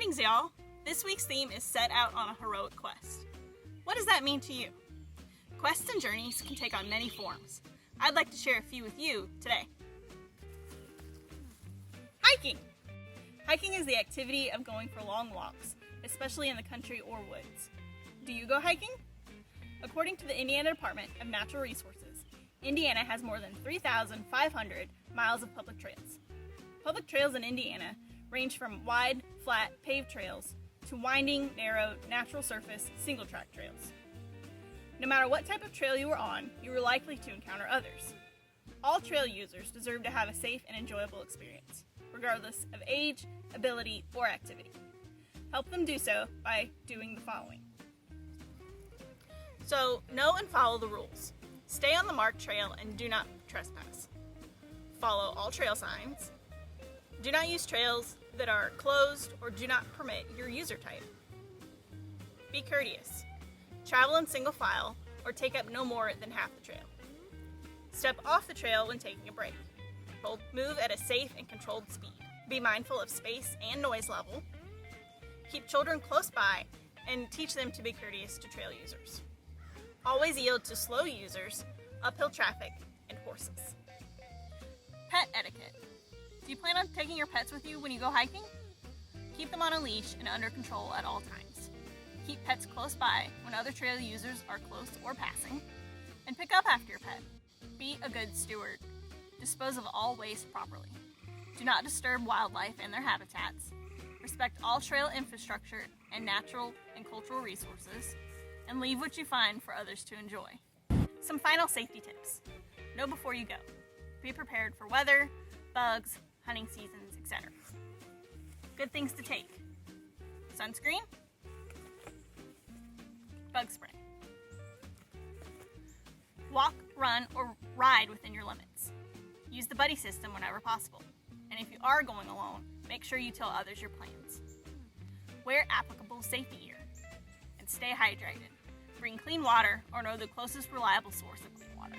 Greetings, y'all! This week's theme is Set Out on a Heroic Quest. What does that mean to you? Quests and journeys can take on many forms. I'd like to share a few with you today. Hiking! Hiking is the activity of going for long walks, especially in the country or woods. Do you go hiking? According to the Indiana Department of Natural Resources, Indiana has more than 3,500 miles of public trails. Public trails in Indiana range from wide, flat, paved trails to winding, narrow, natural surface, single-track trails. No matter what type of trail you are on, you are likely to encounter others. All trail users deserve to have a safe and enjoyable experience, regardless of age, ability, or activity. Help them do so by doing the following. So, know and follow the rules. Stay on the marked trail and do not trespass. Follow all trail signs. Do not use trails that are closed or do not permit your user type. Be courteous. Travel in single file or take up no more than half the trail. Step off the trail when taking a break. Move at a safe and controlled speed. Be mindful of space and noise level. Keep children close by and teach them to be courteous to trail users. Always yield to slow users, uphill traffic, and horses. Pet etiquette. Do you plan on taking your pets with you when you go hiking? Keep them on a leash and under control at all times. Keep pets close by when other trail users are close or passing. And pick up after your pet. Be a good steward. Dispose of all waste properly. Do not disturb wildlife and their habitats. Respect all trail infrastructure and natural and cultural resources. And leave what you find for others to enjoy. Some final safety tips. Know before you go. Be prepared for weather, bugs, hunting seasons, etc. Good things to take. Sunscreen. Bug spray. Walk, run, or ride within your limits. Use the buddy system whenever possible. And if you are going alone, make sure you tell others your plans. Wear applicable safety gear. And stay hydrated. Bring clean water or know the closest reliable source of clean water.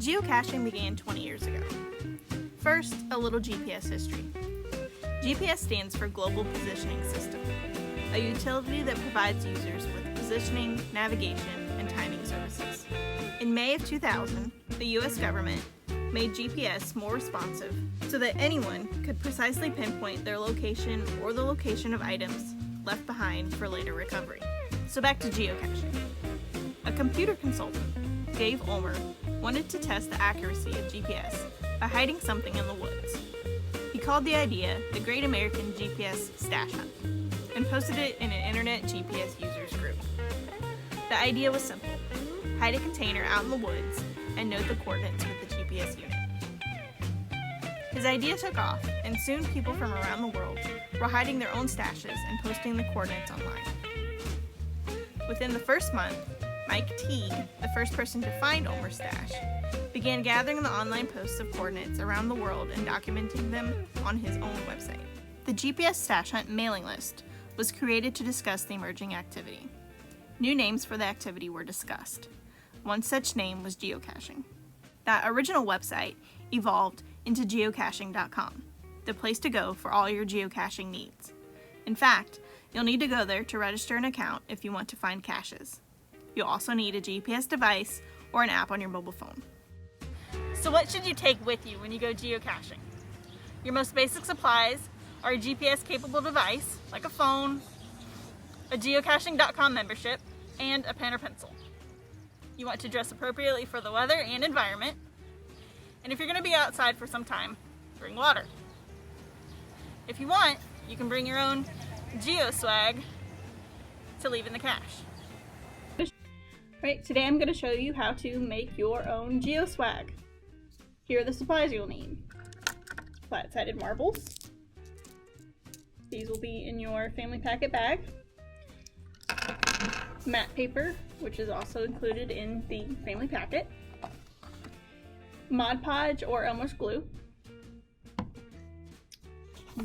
Geocaching began 20 years ago. First, a little GPS history. GPS stands for Global Positioning System, a utility that provides users with positioning, navigation, and timing services. In May of 2000, the U.S. government made GPS more responsive so that anyone could precisely pinpoint their location or the location of items left behind for later recovery. So back to geocaching. A computer consultant, Dave Ulmer, wanted to test the accuracy of GPS by hiding something in the woods. He called the idea the Great American GPS Stash Hunt and posted it in an internet GPS users group. The idea was simple. Hide a container out in the woods and note the coordinates with the GPS unit. His idea took off, and soon people from around the world were hiding their own stashes and posting the coordinates online. Within the first month, Mike Teague, the first person to find Ulmer's stash, began gathering the online posts of coordinates around the world and documenting them on his own website. The GPS Stash Hunt mailing list was created to discuss the emerging activity. New names for the activity were discussed. One such name was geocaching. That original website evolved into geocaching.com, the place to go for all your geocaching needs. In fact, you'll need to go there to register an account if you want to find caches. You'll also need a GPS device or an app on your mobile phone. So what should you take with you when you go geocaching? Your most basic supplies are a GPS-capable device, like a phone, a geocaching.com membership, and a pen or pencil. You want to dress appropriately for the weather and environment. And if you're going to be outside for some time, bring water. If you want, you can bring your own Geoswag to leave in the cache. Right, today I'm going to show you how to make your own Geoswag. Here are the supplies you'll need. Flat-sided marbles. These will be in your family packet bag. Matte paper, which is also included in the family packet. Mod Podge or Elmer's glue.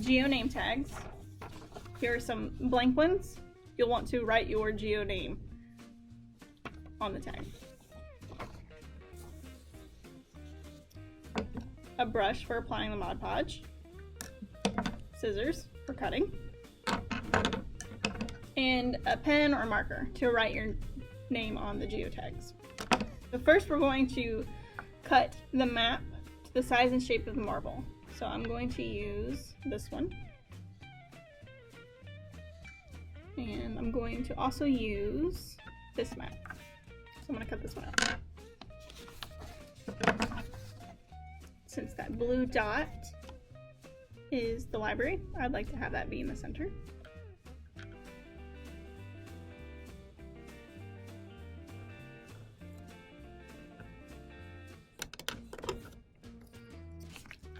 Geo name tags. Here are some blank ones. You'll want to write your geo name on the tag. a brush for applying the Mod Podge, scissors for cutting, and a pen or marker to write your name on the geotags. So first we're going to cut the map to the size and shape of the marble. So I'm going to use this one. And I'm going to also use this map. So I'm going to cut this one out. Since that blue dot is the library, I'd like to have that be in the center.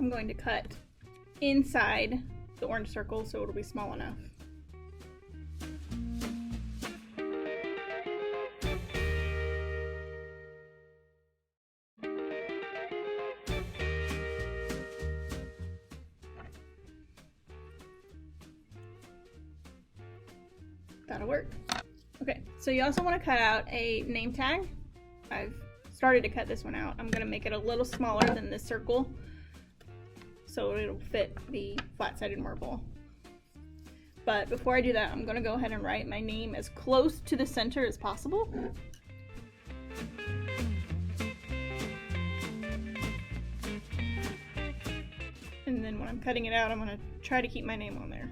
I'm going to cut inside the orange circle so it'll be small enough. That'll work. Okay, so you also want to cut out a name tag. I've started to cut this one out. I'm going to make it a little smaller than this circle so it'll fit the flat-sided marble. But before I do that, I'm going to go ahead and write my name as close to the center as possible. And then when I'm cutting it out, I'm going to try to keep my name on there.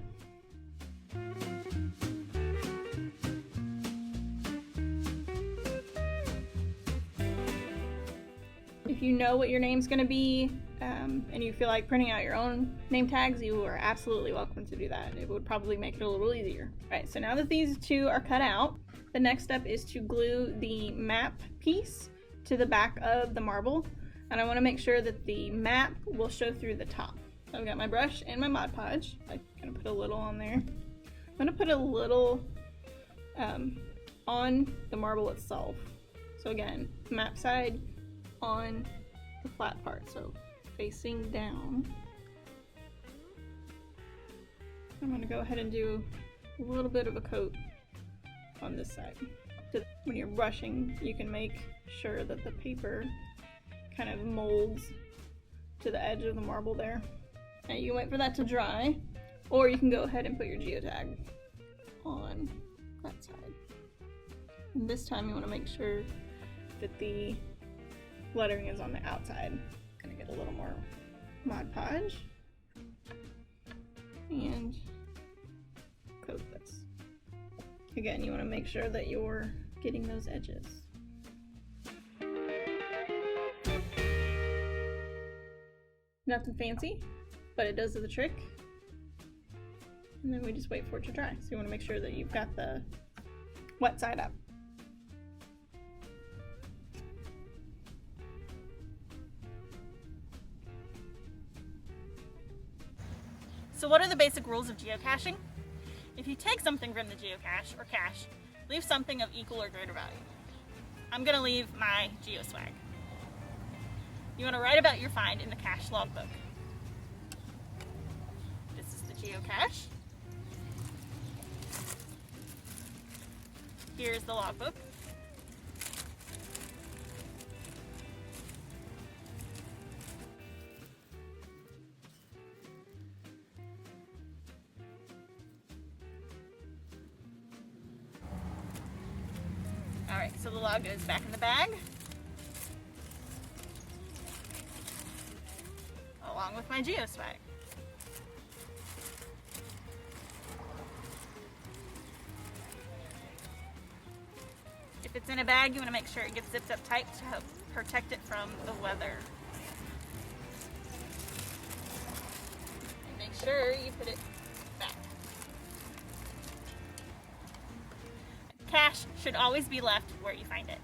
If you know what your name's going to be and you feel like printing out your own name tags, you are absolutely welcome to do that. It would probably make it a little easier. All right, so now that these two are cut out, the next step is to glue the map piece to the back of the marble. And I want to make sure that the map will show through the top. So I've got my brush and my Mod Podge. I'm going to put a little on there. I'm going to put a little on the marble itself. So again, map side on the flat part, so facing down. I'm going to go ahead and do a little bit of a coat on this side. So when you're brushing, you can make sure that the paper kind of molds to the edge of the marble there. And you can wait for that to dry, or you can go ahead and put your geotag on that side. And this time you want to make sure that the lettering is on the outside. I'm gonna get a little more Mod Podge and coat this. Again, you want to make sure that you're getting those edges. Nothing fancy, but it does the trick. And then we just wait for it to dry. So you want to make sure that you've got the wet side up. So what are the basic rules of geocaching? If you take something from the geocache or cache, leave something of equal or greater value. I'm going to leave my Geoswag. You want to write about your find in the cache logbook. This is the geocache. Here's the logbook. Alright, so the log goes back in the bag, along with my Geoswag. If it's in a bag, you want to make sure it gets zipped up tight to help protect it from the weather. And make sure you put it back. Cache should always be left where you find it.